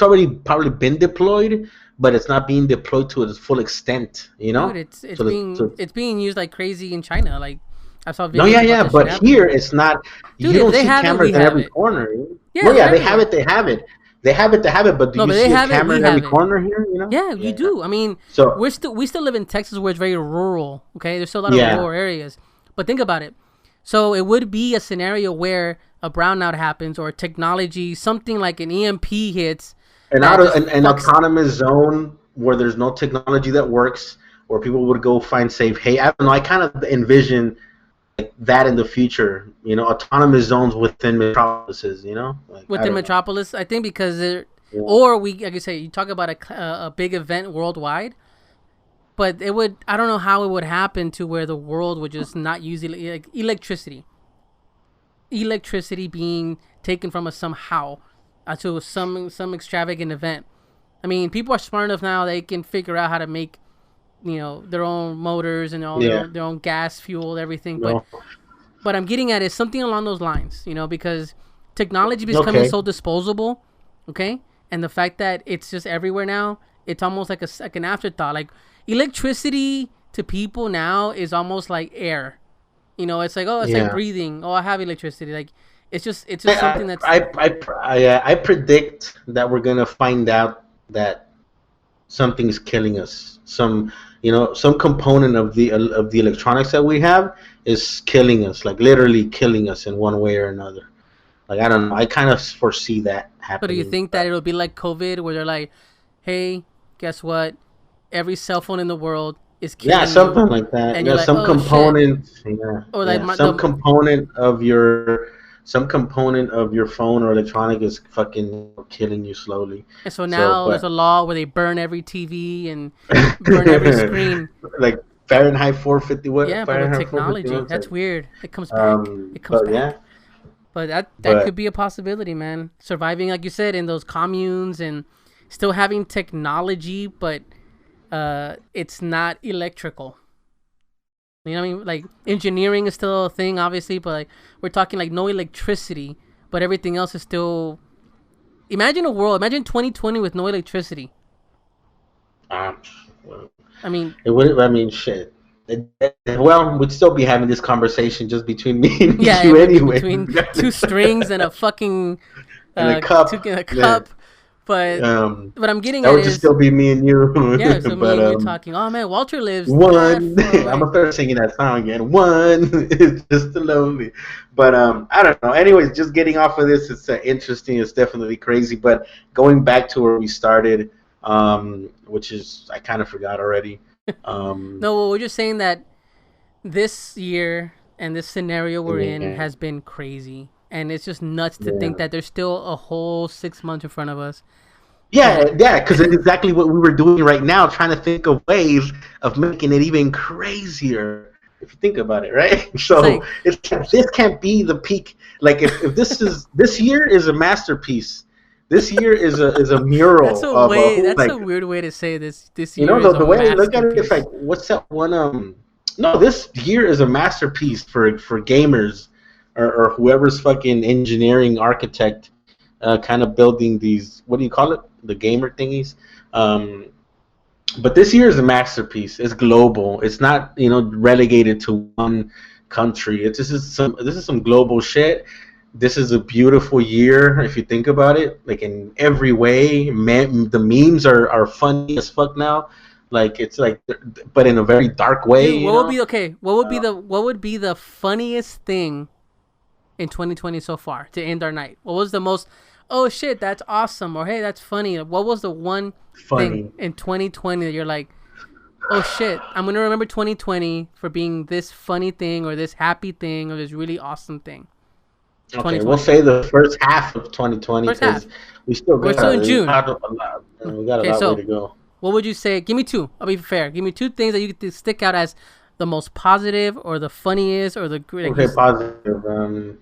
already probably been deployed, but it's not being deployed to its full extent, Dude, it's being used like crazy in China. Like, I saw videos. No, yeah, but here it's not. Dude, you don't see cameras in every corner. Yeah, they have it. They have it. But do you see a camera in every corner here? Yeah, you do. I mean, so we still live in Texas, where it's very rural. Okay, there's still a lot of rural areas. But think about it. So it would be a scenario where a brownout happens, or technology, something like an EMP hits. An autonomous zone where there's no technology that works, where people would go find safe. Hey, I don't know. I kind of envision that in the future. Autonomous zones within metropolises. Within metropolis, I think, because or like you say, you talk about a big event worldwide. But it would, I don't know how it would happen to where the world would just not use like electricity being taken from us somehow to some extravagant event. I mean, people are smart enough now, they can figure out how to make, their own motors and all their own gas, fuel, everything. But I'm getting at is something along those lines, because technology is becoming so disposable, okay? And the fact that it's just everywhere now, it's almost like an afterthought. Like, electricity to people now is almost like air. It's like, oh, it's like breathing. Oh, I have electricity. Like, it's just something that's. I predict that we're gonna find out that something's killing us. Some component of the electronics that we have is killing us, like literally killing us in one way or another. Like, I don't know. I kind of foresee that happening. But do you think that it'll be like COVID, where they're like, hey, guess what? Every cell phone in the world is killing something like that. And some like, component, or like some component of your phone or electronic is fucking killing you slowly. And so now there's a law where they burn every TV and burn every screen. Like Fahrenheit 450. What? Yeah, Fahrenheit but with technology, that's weird. It comes back. Yeah. But that could be a possibility, man. Surviving, like you said, in those communes and still having technology, but it's not electrical. You know what I mean? Like, engineering is still a thing, obviously, but like, we're talking like no electricity, but everything else is still. Imagine 2020 with no electricity. I mean, it would. I mean, shit. Well, we'd still be having this conversation just between me and you anyway. Between two strings and a fucking and a cup. Yeah. But I'm getting that would just still be me and you. Yeah, so me and you talking. Oh man, Walter lives one. I'm gonna start singing that song again. One is just lonely. But I don't know. Anyways, just getting off of this, it's interesting. It's definitely crazy. But going back to where we started, which is I kind of forgot already. No, well, we're just saying that this year and this scenario we're in has been crazy. And it's just nuts to think that there's still a whole 6 months in front of us. Yeah, because it's exactly what we were doing right now, trying to think of ways of making it even crazier, if you think about it, right? So this can't be the peak. Like, if this year is a masterpiece. This year is a mural. That's a weird way to say this. This year, the way I look at it, it's like, what's that one? No, this year is a masterpiece for gamers. Or whoever's fucking engineering architect, kind of building these, what do you call it? The gamer thingies. But this year is a masterpiece. It's global. It's not, relegated to one country. This is some global shit. This is a beautiful year if you think about it. Like, in every way, the memes are funny as fuck now. Like, it's like, but in a very dark way. Dude, what would be the funniest thing in 2020 so far to end our night? What was the most, oh shit, that's awesome, or hey, that's funny? What was the one thing Funny. in 2020 that you're like, oh shit, I'm going to remember 2020 for being this funny thing or this happy thing or this really awesome thing? Okay, we'll say the first half of 2020 First half. because we We're still in June. we got a Okay, lot way so to go. what would you say? Give me two. I'll be fair. Give me two things that you could stick out as the most positive or the funniest or the like, Okay, positive.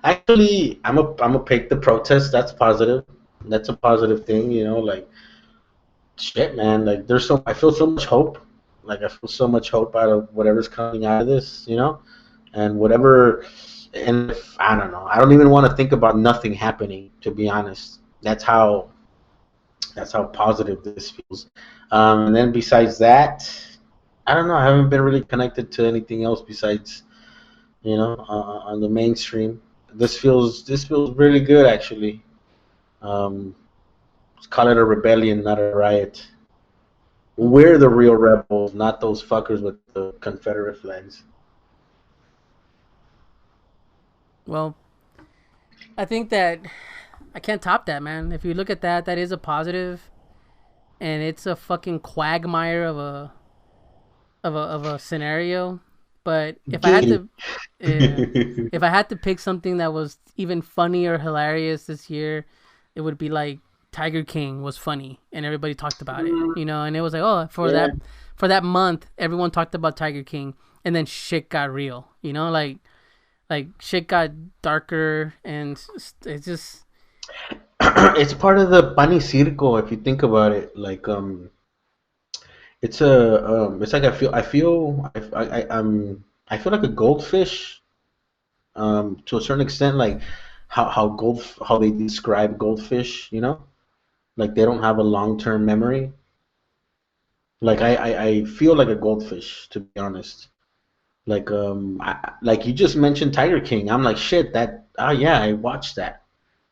Actually, I'm a pick the protest. That's positive. That's a positive thing. Like shit, man. Like I feel so much hope. Like I feel so much hope out of whatever's coming out of this. And whatever. And I don't know. I don't even want to think about nothing happening. To be honest, that's how positive this feels. And then besides that, I don't know. I haven't been really connected to anything else besides on the mainstream. This feels really good actually. Let's call it a rebellion, not a riot. We're the real rebels, not those fuckers with the Confederate flags. well, I think that I can't top that, man. If you look at that, that is a positive, and it's a fucking quagmire of a scenario. But if I had to, yeah, if I had to pick something that was even funny or hilarious this year, it would be like Tiger King was funny, and everybody talked about it, and it was like, oh, Yeah. for that month, everyone talked about Tiger King, and then shit got real, like shit got darker, and it's just It's part of the Pani Circo if you think about it. Like it's like I feel like a goldfish to a certain extent, like how they describe goldfish, like they don't have a long-term memory. Like I feel like a goldfish, to be honest. Like like you just mentioned Tiger King. I'm like shit. That oh yeah, I watched that.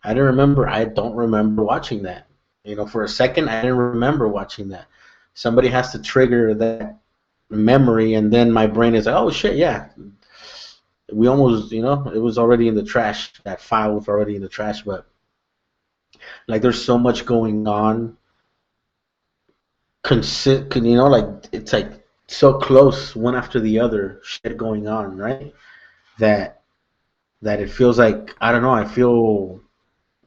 I didn't remember. I don't remember watching that. For a second, I didn't remember watching that. Somebody has to trigger that memory, and then my brain is like, oh shit, yeah. We almost, it was already in the trash. That file was already in the trash, but like there's so much going on. Like it's like so close, one after the other, shit going on, right? That it feels like I don't know. I feel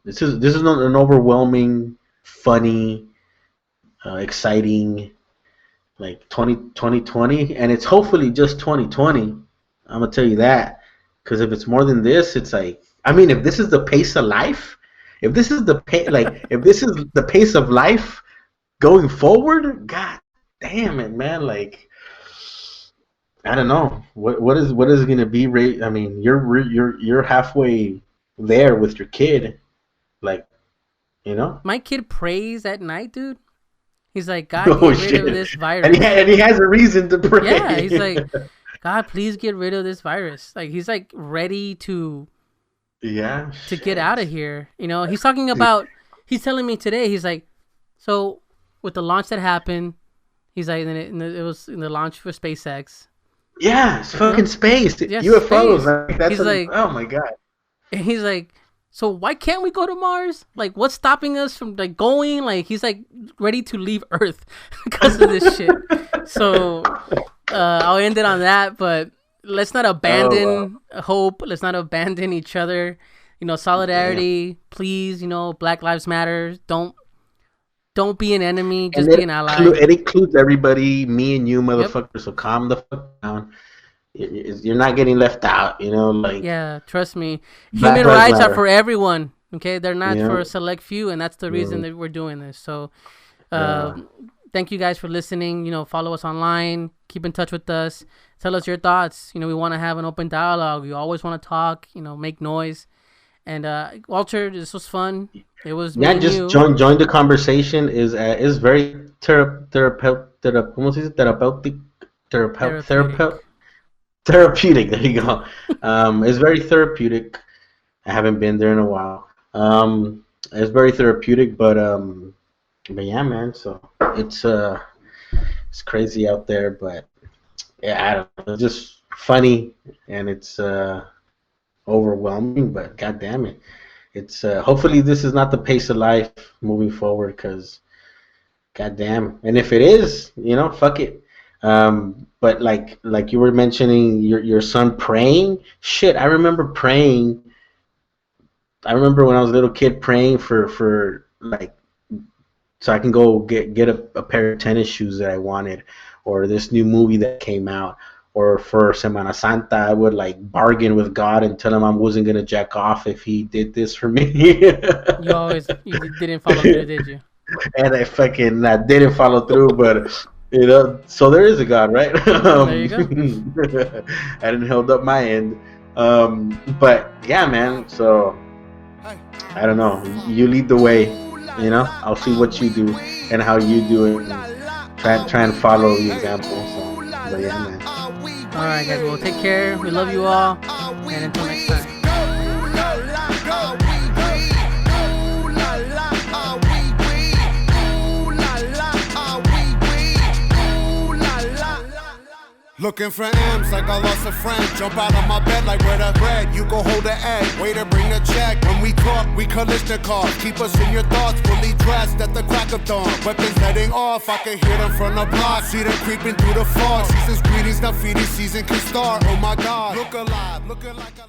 this is not an overwhelming, funny, exciting like 2020, and it's hopefully just 2020. I'm gonna tell you that because if it's more than this, it's like I mean, if this is the pace of life, if this is if this is the pace of life going forward, god damn it, man, like I don't know what is it gonna be. I mean, you're halfway there with your kid, like my kid prays at night, dude. He's like, God, Oh get rid shit! of this And virus. he has a reason to pray. Yeah, he's like, God, please get rid of this virus. Like he's like ready to Yeah, get shit. out of here. He's talking about. He's telling me today. He's like, so with the launch that happened, he's like, it was in the launch for SpaceX. Yeah, it's fucking space. Yeah, UFOs. space. Like, that's He's like, oh my god. and he's like, so why can't we go to Mars? Like, what's stopping us from like going? Like, he's like ready to leave Earth because of this shit. So I'll end it on that. But let's not abandon hope. Let's not abandon each other. Solidarity, please. Black Lives Matter. Don't be an enemy. Just And be an ally. it includes everybody, me and you, Yep. motherfucker. So calm the fuck down. You're not getting left out. Like Yeah, trust me. Black Human Lives rights are Matter. for everyone. Okay, they're not Yeah. for a select few, and that's the reason that we're doing this. So, thank you guys for listening. Follow us online. Keep in touch with us. Tell us your thoughts. We want to have an open dialogue. We always want to talk. Make noise. And Walter, this was fun. It was me Yeah, and just you. join the conversation. Is very therapeutic. There you go. It's very therapeutic. I haven't been there in a while. It's very therapeutic, but yeah, man. So it's crazy out there, but yeah, I don't know. It's just funny, and it's overwhelming. But god damn it, it's hopefully this is not the pace of life moving forward. Because god damn, and if it is, fuck it. But like you were mentioning your son praying. Shit, I remember praying. I remember when I was a little kid praying for like so I can go get a pair of tennis shoes that I wanted, or this new movie that came out, or for Semana Santa I would like bargain with God and tell him I wasn't gonna jack off if he did this for me. You didn't follow through, did you? And I didn't follow through, but so there is a God, right? There you go. I didn't hold up my end, but yeah, man. So I don't know. You lead the way. I'll see what you do and how you do it. And try and follow the example. So, but yeah, man. All right, guys. Well, take care. We love you all, and until next time. Looking for M's like I lost a friend. Jump out of my bed like where the bread. You go hold the egg, way to bring the check. When we talk, we Kalishnikov. Keep us in your thoughts, fully dressed at the crack of dawn. Weapons heading off, I can hear them from the block. See them creeping through the fog. Season's greetings, now feeding season can start. Oh my God, look alive, looking like a